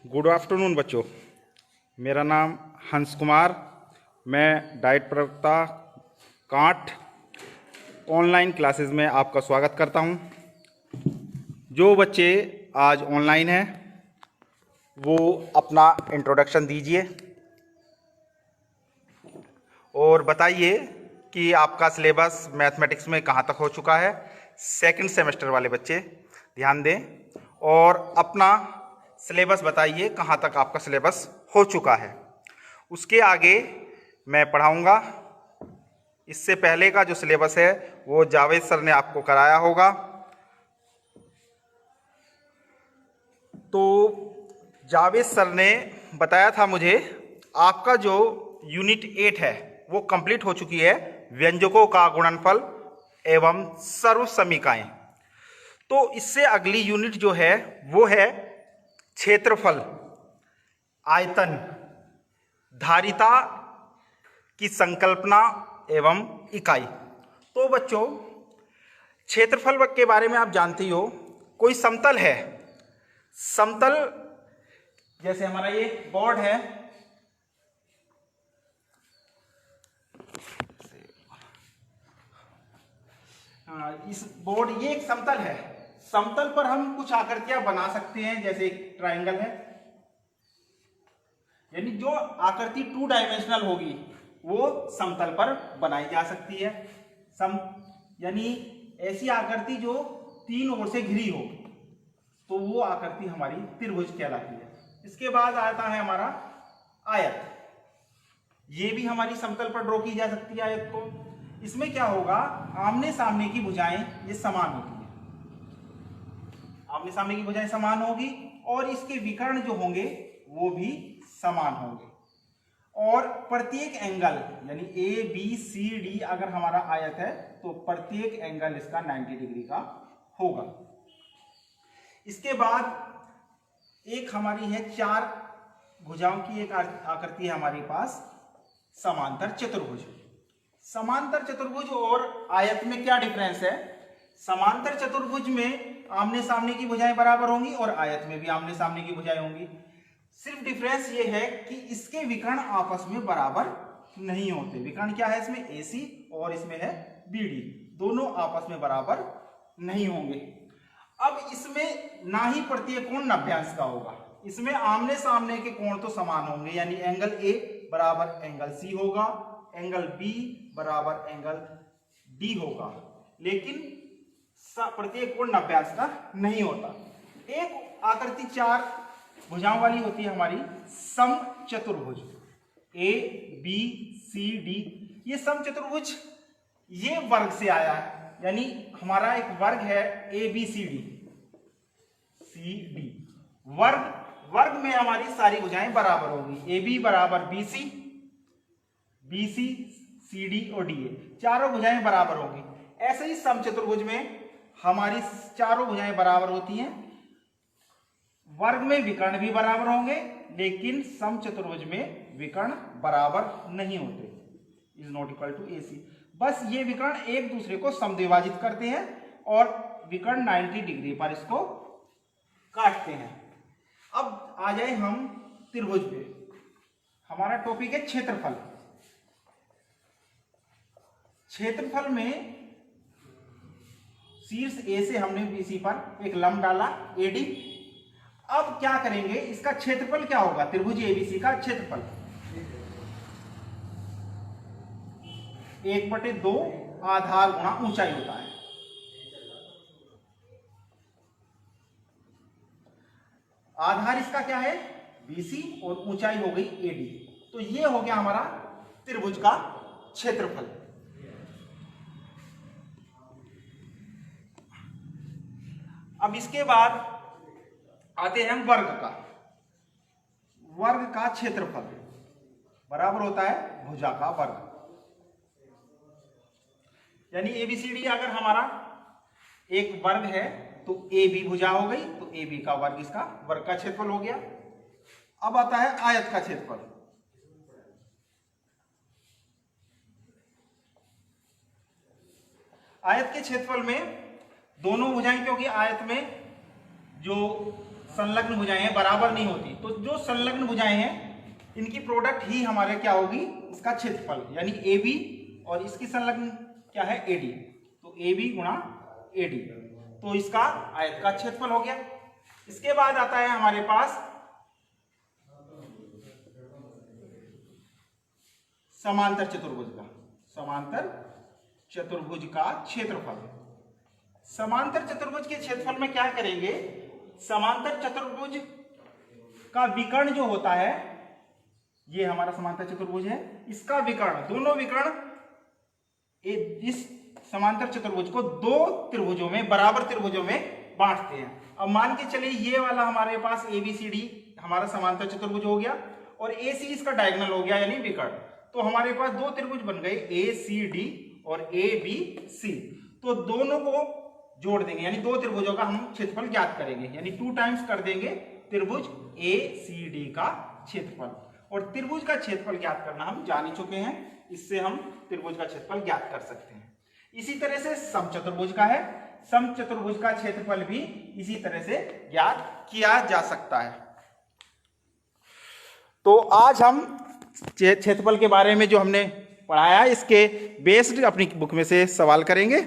Good afternoon बच्चों। मेरा नाम हंस कुमार, मैं डाइट प्रवक्ता कांट ऑनलाइन क्लासेस में आपका स्वागत करता हूं। जो बच्चे आज ऑनलाइन हैं वो अपना इंट्रोडक्शन दीजिए और बताइए कि आपका सिलेबस मैथमेटिक्स में कहां तक हो चुका है। सेकंड सेमेस्टर वाले बच्चे ध्यान दें और अपना सिलेबस बताइए कहाँ तक आपका सिलेबस हो चुका है। उसके आगे मैं पढ़ाऊँगा। इससे पहले का जो सिलेबस है वो जावेद सर ने आपको कराया होगा। तो जावेद सर ने बताया था मुझे आपका जो यूनिट 8 है वो कंप्लीट हो चुकी है, व्यंजकों का गुणनफल एवं सर्वसमीकाएं। तो इससे अगली यूनिट जो है वो है क्षेत्रफल, आयतन, धारिता की संकल्पना एवं इकाई। तो बच्चों क्षेत्रफल के बारे में आप जानते ही हो। कोई समतल है, समतल जैसे हमारा ये बोर्ड है, इस बोर्ड ये एक समतल है। समतल पर हम कुछ आकृतियां बना सकते हैं, जैसे एक ट्रायंगल है, यानी जो आकृति 2 डायमेंशनल होगी वो समतल पर बनाई जा सकती है। यानी ऐसी आकृति जो 3 ओर से घिरी हो तो वो आकृति हमारी त्रिभुज कहलाती है। इसके बाद आता है हमारा आयत। ये भी हमारी समतल पर ड्रॉ की जा सकती है आयत को। इसमें क्या होगा, आमने सामने की भुजाएं ये समान होती है, आमने सामने की भुजाएं समान होगी और इसके विकर्ण जो होंगे वो भी समान होंगे। और प्रत्येक एंगल यानी ए बी सी डी अगर हमारा आयत है तो प्रत्येक एंगल इसका 90 डिग्री का होगा। इसके बाद एक हमारी है 4 भुजाओं की एक आकृति है हमारे पास, समांतर चतुर्भुज। समांतर चतुर्भुज और आयत में क्या डिफरेंस है? समांतर चतुर्भुज में आमने सामने की भुजाएं बराबर होंगी और आयत में भी आमने सामने की भुजाएं होंगी। सिर्फ डिफरेंस ये है कि इसके विकर्ण आपस में बराबर नहीं होते। विकर्ण क्या है इसमें? AC और इसमें है BD, दोनों आपस में बराबर नहीं होंगे। अब इसमें ना ही प्रत्येक कोण 90 अंश का होगा, इसमें आमने सामने के कोण तो समान होंगे, यानी एंगल A बराबर एंगल C होगा, एंगल B बराबर एंगल D होगा, लेकिन प्रत्येक कोण 90 अंश का नहीं होता। एक आकृति 4 भुजाओं वाली होती है हमारी समचतुर्भुज, ABCD। ये समचतुर्भुज ये वर्ग से आया है, यानी हमारा एक वर्ग है ABCD वर्ग में हमारी सारी भुजाएं बराबर होगी। AB बराबर BC, BC CD और DA, चारों भुजाएं बराबर होंगी। ऐसे ही समचतुर्भुज में हमारी चारों भुजाएं बराबर होती हैं। वर्ग में विकर्ण भी बराबर होंगे, लेकिन समचतुर्भुज में विकर्ण बराबर नहीं होते, is not equal to AC। बस ये विकर्ण एक दूसरे को समद्विभाजित करते हैं और विकर्ण 90 डिग्री पर इसको काटते हैं। अब आ जाए हम त्रिभुज पे। हमारा टॉपिक है क्षेत्रफल। क्षेत्रफल में शीर्ष A से हमने BC पर एक लंब डाला AD। अब क्या करेंगे, इसका क्षेत्रफल क्या होगा? त्रिभुज ABC का क्षेत्रफल 1/2 आधार गुणा ऊंचाई होता है। आधार इसका क्या है? BC और ऊंचाई हो गई AD। तो ये हो गया हमारा त्रिभुज का क्षेत्रफल। अब इसके बाद आते हैं हम वर्ग का। वर्ग का क्षेत्रफल बराबर होता है भुजा का वर्ग, यानी ABCD अगर हमारा एक वर्ग है तो AB भुजा हो गई, तो AB का वर्ग इसका वर्ग का क्षेत्रफल हो गया। अब आता है आयत का क्षेत्रफल। आयत के क्षेत्रफल में दोनों भुजाएं, क्योंकि आयत में जो संलग्न भुजाएं हैं, बराबर नहीं होती। तो जो संलग्न भुजाएं हैं इनकी प्रोडक्ट ही हमारे क्या होगी, इसका क्षेत्रफल, यानी AB और इसकी संलग्न क्या है AD, तो AB गुणा AD, तो इसका आयत का क्षेत्रफल हो गया। इसके बाद आता है हमारे पास समांतर चतुर्भुज का, समांतर चतुर्भुज का क्षेत्रफल। समांतर चतुर्भुज के क्षेत्रफल में क्या करेंगे, समांतर चतुर्भुज का विकर्ण जो होता है, ये हमारा समांतर चतुर्भुज है, इसका विकर्ण, दोनों विकर्ण इस समांतर चतुर्भुज को दो त्रिभुजों में, बराबर त्रिभुजों में बांटते हैं। अब मान के चलिए ये वाला हमारे पास ABCD हमारा समांतर चतुर्भुज हो गया और AC इसका डायगोनल हो गया यानी विकर्ण। तो हमारे पास दो त्रिभुज बन गए ACD और ABC, तो दोनों को जोड़ देंगे यानी दो त्रिभुजों का हम क्षेत्रफल ज्ञात करेंगे, यानी 2 टाइम्स कर देंगे त्रिभुज ACD का क्षेत्रफल। और त्रिभुज का क्षेत्रफल ज्ञात करना हम जान ही चुके हैं, इससे हम त्रिभुज का क्षेत्रफल ज्ञात कर सकते हैं। इसी तरह से समचतुर्भुज का है, समचतुर्भुज का क्षेत्रफल भी इसी तरह से ज्ञात किया जा सकता है। तो आज हम क्षेत्रफल के बारे में जो हमने पढ़ाया, इसके बेस्ड अपनी बुक में से सवाल करेंगे।